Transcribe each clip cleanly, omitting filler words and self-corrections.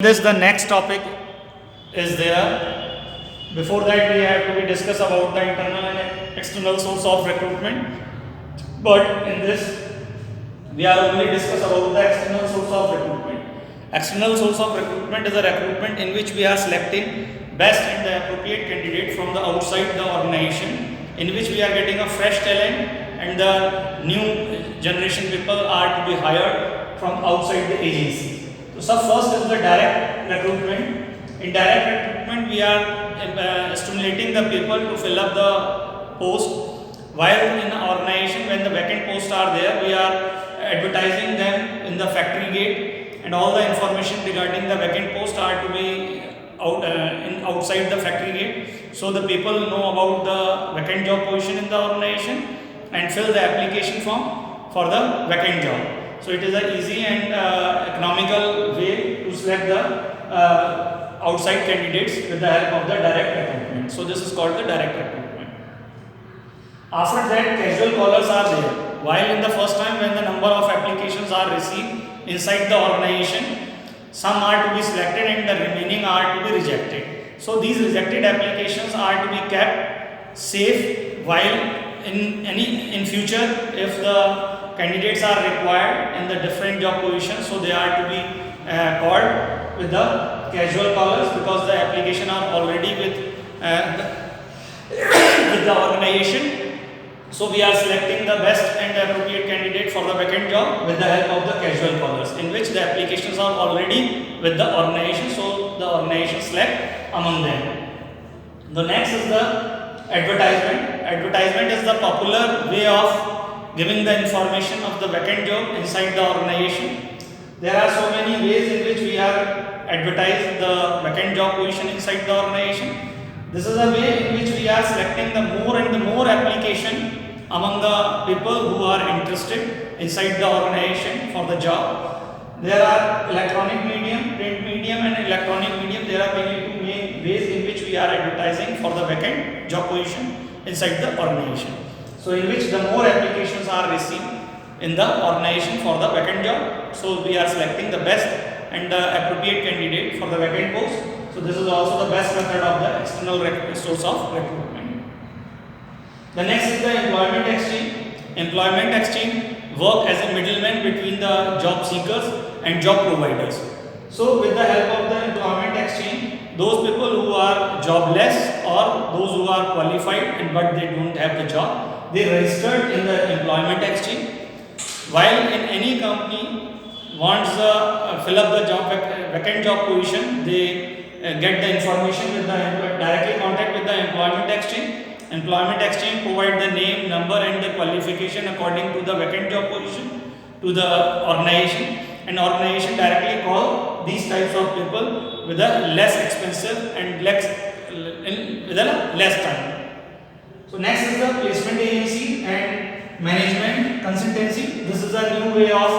This the next topic is there. Before that, we have to be discuss about the internal and external source of recruitment. But in this, we are only discuss about the external source of recruitment. External source of recruitment is a recruitment in which we are selecting best and the appropriate candidate from the outside the organization, in which we are getting a fresh talent and the new generation people are to be hired from outside the agency. So first is the direct recruitment. In direct recruitment, we are stimulating the people to fill up the post. While in an organization, when the vacant posts are there, we are advertising them in the factory gate, and all the information regarding the vacant post are to be outside the factory gate, so the people know about the vacant job position in the organization and fill the application form for the vacant job. So it is an easy and economical way to select the outside candidates with the help of the direct recruitment. So this is called the direct recruitment. After that, casual callers are there. While in the first time when the number of applications are received inside the organization, some are to be selected and the remaining are to be rejected. So these rejected applications are to be kept safe, while in future, if the candidates are required in the different job positions, so they are to be called with the casual callers, because the application are already with the organization. So we are selecting the best and appropriate candidate for the vacant job with the help of the casual callers, in which the applications are already with the organization, so the organization select among them. The next is the advertisement. Advertisement is the popular way of giving the information of the vacant job inside the organization. There are so many ways in which we are advertising the vacant job position inside the organization. This is a way in which we are selecting the more and the more application among the people who are interested inside the organization for the job. There are electronic medium, print medium and electronic medium. There are mainly two main ways in which we are advertising for the vacant job position inside the organization. So in which the more applications are received in the organization for the vacant job, so we are selecting the best and the appropriate candidate for the vacant post. So this is also the best method of the external source of recruitment. The next is the employment exchange. Employment exchange work as a middleman between the job seekers and job providers. So with the help of the employment exchange, those people who are jobless or those who are qualified and but they don't have the job, they registered in the employment exchange. While in any company wants fill up the job vacant job position, they get the information with the directly contact with the employment exchange. Employment exchange provide the name, number and the qualification according to the vacant job position to the organization, and organization directly call these types of people with a less expensive and with a less time. So next is the placement agency and management consultancy. This is a new way of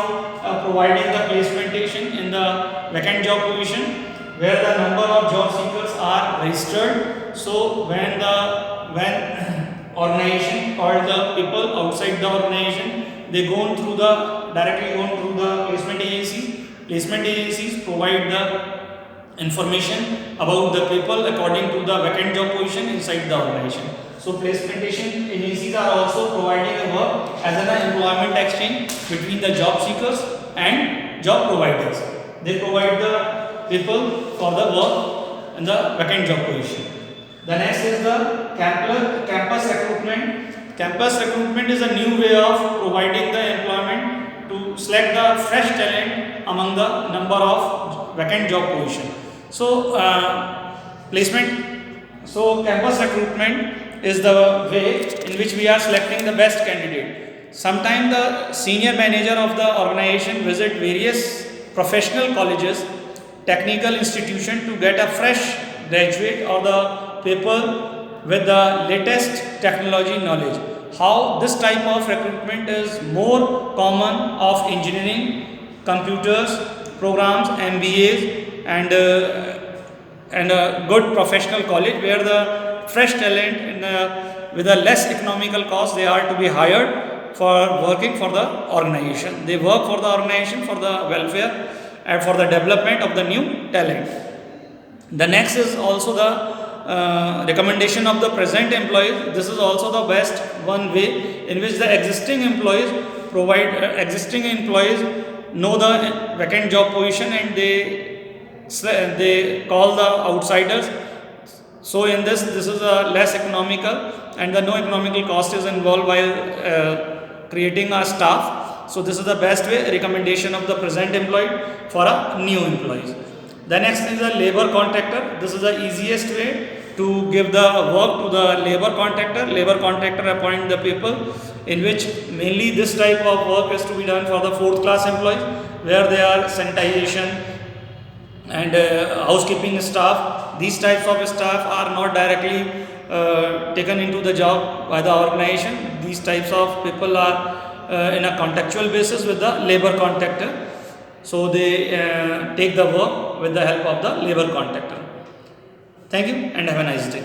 providing the placementation in the vacant job position, where the number of job seekers are registered. So when organization called the people outside the organization, they directly go through the placement agencies. Placement agencies provide the information about the people according to the vacant job position inside the organization. So placementation agencies are also providing a work as an employment exchange between the job seekers and job providers. They provide the people for the work in the vacant job position. The next is the campus recruitment. Campus recruitment is a new way of providing the employment to select the fresh talent among the number of vacant job position. So campus recruitment is the way in which we are selecting the best candidate. Sometimes the senior manager of the organization visit various professional colleges, technical institution to get a fresh graduate or the people with the latest technology knowledge. How this type of recruitment is more common of engineering, computers, programs, MBAs and a good professional college, where the fresh talent with a less economical cost, they are to be hired for working for the organization. They work for the organization for the welfare and for the development of the new talent. The next is also the recommendation of the present employees. This is also the best one way in which the existing employees know the vacant job position, and they call the outsiders. So in this is a less economical, and the no economical cost is involved while creating a staff. So this is the best way, recommendation of the present employee for a new employees. The next is the labor contractor. This is the easiest way to give the work to the labor contractor. Labor contractor appoint the people, in which mainly this type of work is to be done for the 4th class employees, where they are sanitization and housekeeping staff. These types of staff are not directly taken into the job by the organization. These types of people are in a contractual basis with the labor contractor. So they take the work with the help of the labor contractor. Thank you and have a nice day.